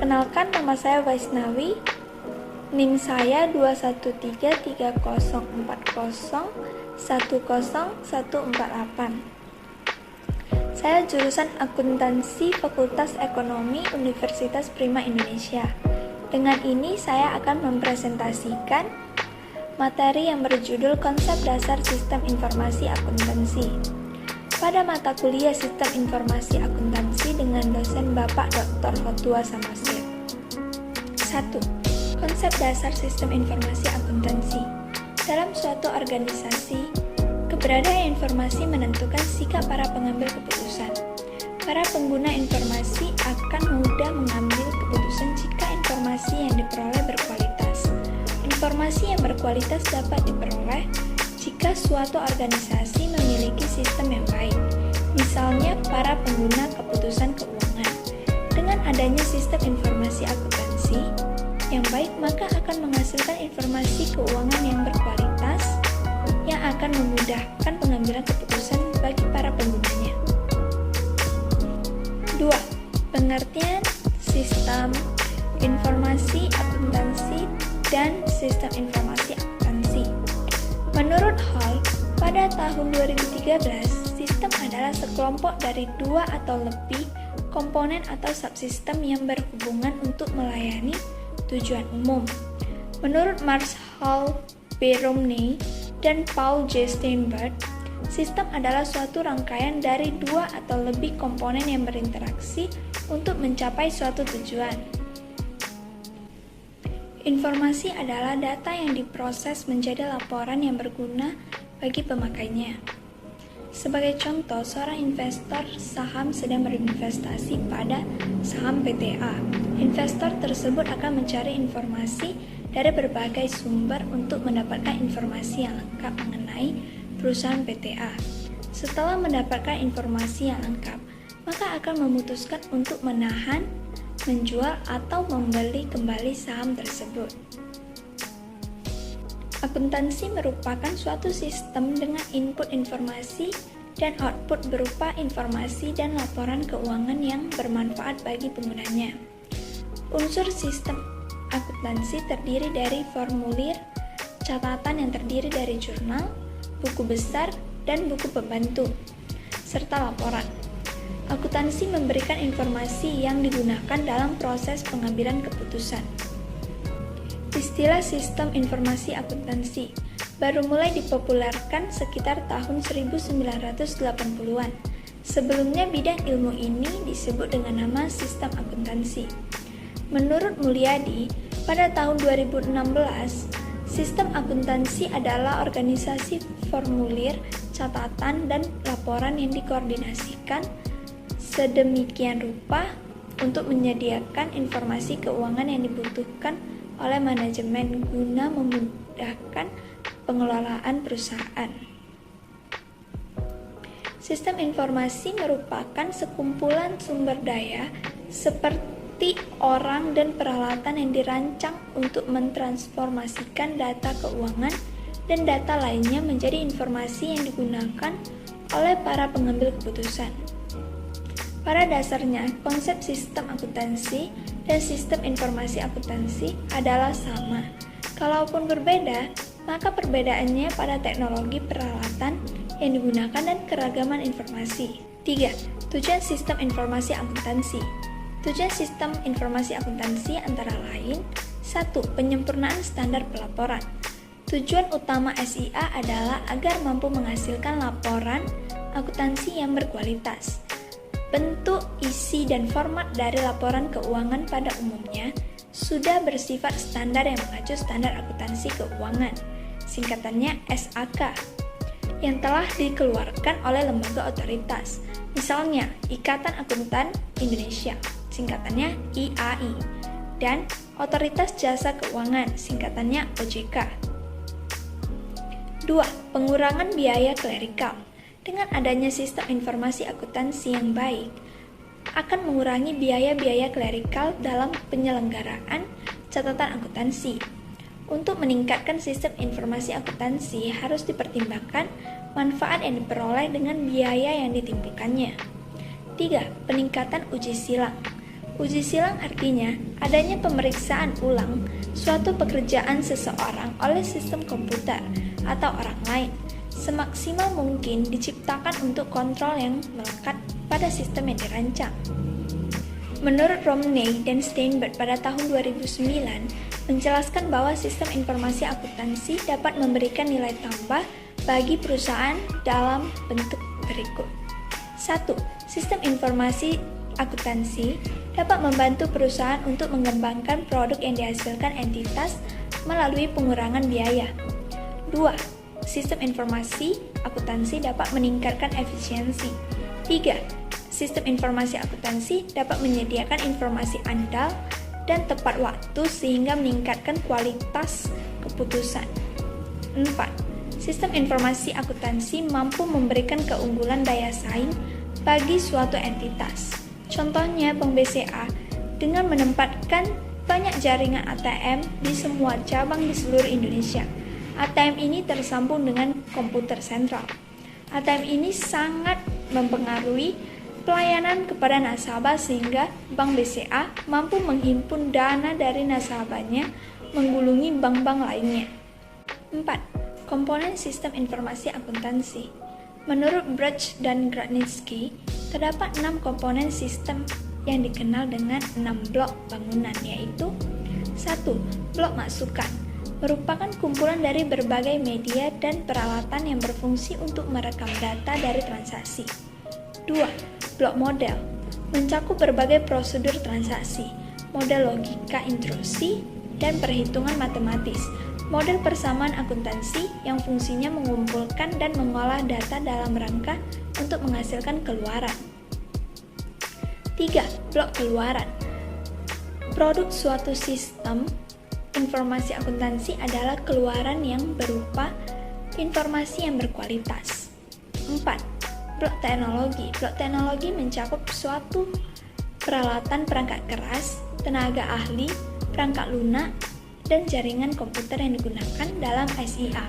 Perkenalkan, nama saya Vaisnawi. NIM saya 2133040100148. Saya jurusan Akuntansi Fakultas Ekonomi Universitas Prima Indonesia. Dengan ini saya akan mempresentasikan materi yang berjudul Konsep Dasar Sistem Informasi Akuntansi pada mata kuliah Sistem Informasi Akuntansi dengan dosen Bapak Dr. Hotua Samosir. 1. Konsep dasar Sistem Informasi Akuntansi. Dalam suatu organisasi, keberadaan informasi menentukan sikap para pengambil keputusan. Para pengguna informasi akan mudah mengambil keputusan jika informasi yang diperoleh berkualitas. Informasi yang berkualitas dapat diperoleh jika suatu organisasi memiliki sistem yang baik, misalnya para pengguna keputusan keuangan. Dengan adanya sistem informasi akuntansi yang baik, maka akan menghasilkan informasi keuangan yang berkualitas yang akan memudahkan pengambilan keputusan bagi para penggunanya. 2. Pengertian sistem informasi akuntansi dan sistem informasi akuntansi. Menurut Hall, pada tahun 2013, sistem adalah sekelompok dari dua atau lebih komponen atau subsistem yang berhubungan untuk melayani tujuan umum. Menurut Marshall B. Romney dan Paul J. Steinberg, sistem adalah suatu rangkaian dari dua atau lebih komponen yang berinteraksi untuk mencapai suatu tujuan. Informasi adalah data yang diproses menjadi laporan yang berguna bagi pemakainya. Sebagai contoh, seorang investor saham sedang berinvestasi pada saham PTA. Investor tersebut akan mencari informasi dari berbagai sumber untuk mendapatkan informasi yang lengkap mengenai perusahaan PTA. Setelah mendapatkan informasi yang lengkap, maka akan memutuskan untuk menahan, menjual, atau membeli kembali saham tersebut. Akuntansi merupakan suatu sistem dengan input informasi dan output berupa informasi dan laporan keuangan yang bermanfaat bagi penggunanya. Unsur sistem akuntansi terdiri dari formulir, catatan yang terdiri dari jurnal, buku besar, dan buku pembantu, serta laporan. Akuntansi memberikan informasi yang digunakan dalam proses pengambilan keputusan. Istilah sistem informasi akuntansi baru mulai dipopulerkan sekitar tahun 1980-an. Sebelumnya bidang ilmu ini disebut dengan nama sistem akuntansi. Menurut Mulyadi, pada tahun 2016, sistem akuntansi adalah organisasi formulir, catatan, dan laporan yang dikoordinasikan sedemikian rupa untuk menyediakan informasi keuangan yang dibutuhkan oleh manajemen guna memudahkan pengelolaan perusahaan. Sistem informasi merupakan sekumpulan sumber daya seperti orang dan peralatan yang dirancang untuk mentransformasikan data keuangan dan data lainnya menjadi informasi yang digunakan oleh para pengambil keputusan. Pada dasarnya, konsep sistem akuntansi dan sistem informasi akuntansi adalah sama. Kalaupun berbeda, maka perbedaannya pada teknologi peralatan yang digunakan dan keragaman informasi. 3. Tujuan sistem informasi akuntansi. Tujuan sistem informasi akuntansi antara lain: 1. Penyempurnaan standar pelaporan. Tujuan utama SIA adalah agar mampu menghasilkan laporan akuntansi yang berkualitas. Bentuk, isi, dan format dari laporan keuangan pada umumnya sudah bersifat standar yang mengacu standar akuntansi keuangan, singkatannya SAK, yang telah dikeluarkan oleh lembaga otoritas, misalnya Ikatan Akuntan Indonesia, singkatannya IAI, dan Otoritas Jasa Keuangan, singkatannya OJK. 2. Pengurangan biaya klerikal. Dengan adanya sistem informasi akuntansi yang baik, akan mengurangi biaya-biaya klerikal dalam penyelenggaraan catatan akuntansi. Untuk meningkatkan sistem informasi akuntansi harus dipertimbangkan manfaat yang diperoleh dengan biaya yang ditimbulkannya. 3. Peningkatan uji silang. Uji silang artinya adanya pemeriksaan ulang suatu pekerjaan seseorang oleh sistem komputer atau orang lain, semaksimal mungkin diciptakan untuk kontrol yang melekat pada sistem yang dirancang. Menurut Romney dan Steinberg pada tahun 2009, menjelaskan bahwa sistem informasi akuntansi dapat memberikan nilai tambah bagi perusahaan dalam bentuk berikut. 1. Sistem informasi akuntansi dapat membantu perusahaan untuk mengembangkan produk yang dihasilkan entitas melalui pengurangan biaya. 2. Sistem informasi akuntansi dapat meningkatkan efisiensi. 3. Sistem informasi akuntansi dapat menyediakan informasi andal dan tepat waktu sehingga meningkatkan kualitas keputusan. 4. Sistem informasi akuntansi mampu memberikan keunggulan daya saing bagi suatu entitas. Contohnya Bank BCA dengan menempatkan banyak jaringan ATM di semua cabang di seluruh Indonesia. ATM ini tersambung dengan komputer sentral. ATM ini sangat mempengaruhi pelayanan kepada nasabah sehingga Bank BCA mampu menghimpun dana dari nasabahnya menggulungi bank-bank lainnya. 4. Komponen sistem informasi akuntansi. Menurut Bruch dan Gradnitsky, terdapat 6 komponen sistem yang dikenal dengan 6 blok bangunan, yaitu 1. Blok masukan, merupakan kumpulan dari berbagai media dan peralatan yang berfungsi untuk merekam data dari transaksi. 2. Blok model, mencakup berbagai prosedur transaksi, model logika intrusi, dan perhitungan matematis, model persamaan akuntansi yang fungsinya mengumpulkan dan mengolah data dalam rangka untuk menghasilkan keluaran. 3. Blok keluaran. Produk suatu sistem informasi akuntansi adalah keluaran yang berupa informasi yang berkualitas. 4. Blok teknologi. Blok teknologi mencakup suatu peralatan perangkat keras, tenaga ahli, perangkat lunak, dan jaringan komputer yang digunakan dalam SIA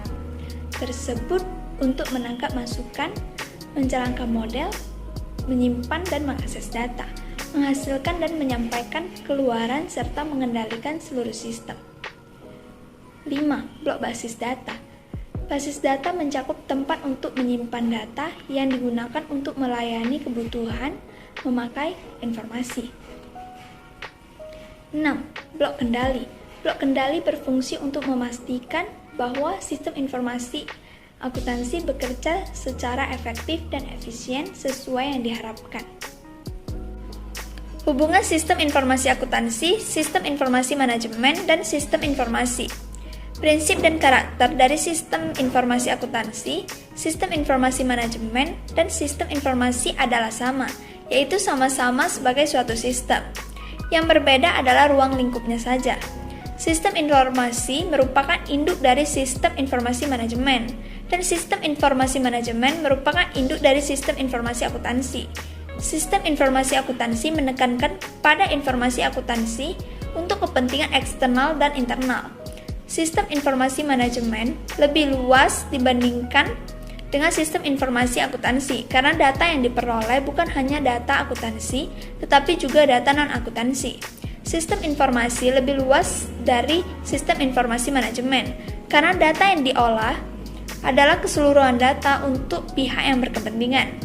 tersebut untuk menangkap masukan, menjalankan model, menyimpan dan mengakses data, menghasilkan dan menyampaikan keluaran, serta mengendalikan seluruh sistem. 5. Blok basis data. Basis data mencakup tempat untuk menyimpan data yang digunakan untuk melayani kebutuhan memakai informasi. 6. Blok kendali. Blok kendali berfungsi untuk memastikan bahwa sistem informasi akuntansi bekerja secara efektif dan efisien sesuai yang diharapkan. Hubungan sistem informasi akuntansi, sistem informasi manajemen, dan sistem informasi. Prinsip dan karakter dari sistem informasi akuntansi, sistem informasi manajemen, dan sistem informasi adalah sama, yaitu sama-sama sebagai suatu sistem. Yang berbeda adalah ruang lingkupnya saja. Sistem informasi merupakan induk dari sistem informasi manajemen, dan sistem informasi manajemen merupakan induk dari sistem informasi akuntansi. Sistem informasi akuntansi menekankan pada informasi akuntansi untuk kepentingan eksternal dan internal. Sistem informasi manajemen lebih luas dibandingkan dengan sistem informasi akuntansi karena data yang diperoleh bukan hanya data akuntansi, tetapi juga data non-akuntansi. Sistem informasi lebih luas dari sistem informasi manajemen karena data yang diolah adalah keseluruhan data untuk pihak yang berkepentingan.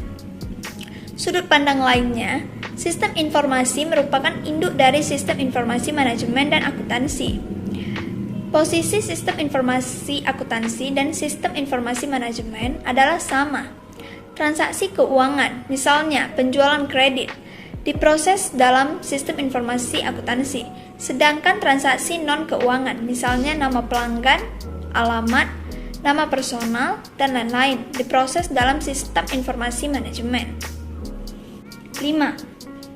Sudut pandang lainnya, sistem informasi merupakan induk dari sistem informasi manajemen dan akuntansi. Posisi sistem informasi akuntansi dan sistem informasi manajemen adalah sama. Transaksi keuangan, misalnya penjualan kredit, diproses dalam sistem informasi akuntansi, sedangkan transaksi non-keuangan, misalnya nama pelanggan, alamat, nama personal, dan lain-lain, diproses dalam sistem informasi manajemen. 5.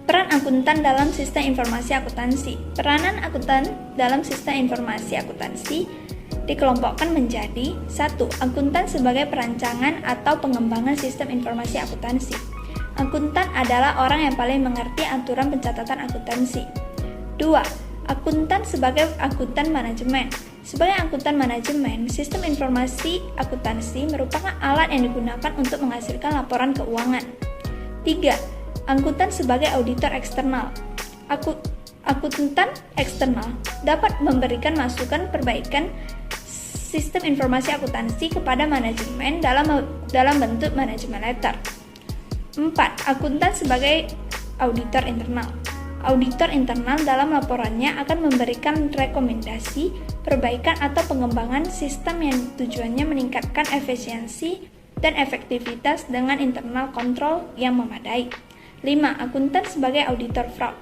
Peran akuntan dalam sistem informasi akuntansi. Peranan akuntan dalam sistem informasi akuntansi dikelompokkan menjadi 1. Akuntan sebagai perancangan atau pengembangan sistem informasi akuntansi. Akuntan adalah orang yang paling mengerti aturan pencatatan akuntansi. 2. Akuntan sebagai akuntan manajemen. Sebagai akuntan manajemen, sistem informasi akuntansi merupakan alat yang digunakan untuk menghasilkan laporan keuangan. 3. Akuntan sebagai auditor eksternal. Akuntan eksternal dapat memberikan masukan perbaikan sistem informasi akuntansi kepada manajemen dalam bentuk manajemen letter. 4. Akuntan sebagai auditor internal. Auditor internal dalam laporannya akan memberikan rekomendasi, perbaikan atau pengembangan sistem yang tujuannya meningkatkan efisiensi dan efektivitas dengan internal kontrol yang memadai. 5. Akuntan sebagai auditor fraud.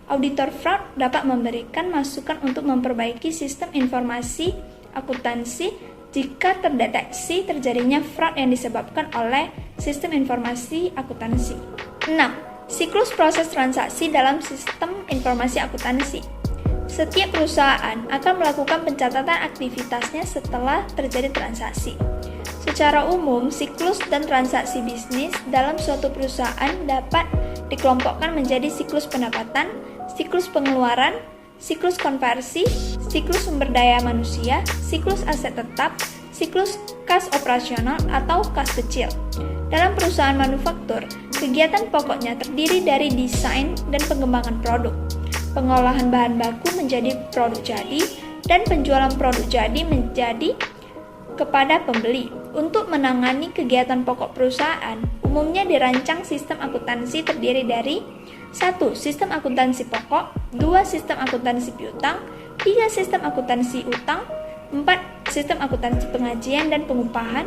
Auditor fraud dapat memberikan masukan untuk memperbaiki sistem informasi akuntansi jika terdeteksi terjadinya fraud yang disebabkan oleh sistem informasi akuntansi. 6. Siklus proses transaksi dalam sistem informasi akuntansi. Setiap perusahaan akan melakukan pencatatan aktivitasnya setelah terjadi transaksi. Secara umum, siklus dan transaksi bisnis dalam suatu perusahaan dapat dikelompokkan menjadi siklus pendapatan, siklus pengeluaran, siklus konversi, siklus sumber daya manusia, siklus aset tetap, siklus kas operasional atau kas kecil. Dalam perusahaan manufaktur, kegiatan pokoknya terdiri dari desain dan pengembangan produk, pengolahan bahan baku menjadi produk jadi, dan penjualan produk jadi menjadi kepada pembeli. Untuk menangani kegiatan pokok perusahaan, umumnya dirancang sistem akuntansi terdiri dari 1. Sistem akuntansi pokok, 2. Sistem akuntansi piutang, 3. Sistem akuntansi utang, 4. Sistem akuntansi pengajian dan pengupahan,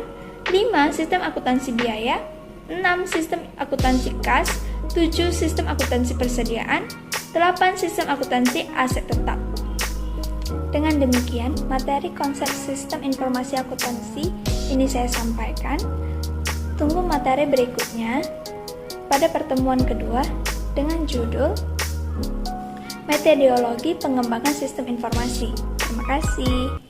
5. Sistem akuntansi biaya, 6. Sistem akuntansi kas, 7. Sistem akuntansi persediaan, 8. Sistem akuntansi aset tetap. Dengan demikian, materi konsep sistem informasi akuntansi ini saya sampaikan. Tunggu materi berikutnya pada pertemuan kedua dengan judul Metodologi Pengembangan Sistem Informasi. Terima kasih.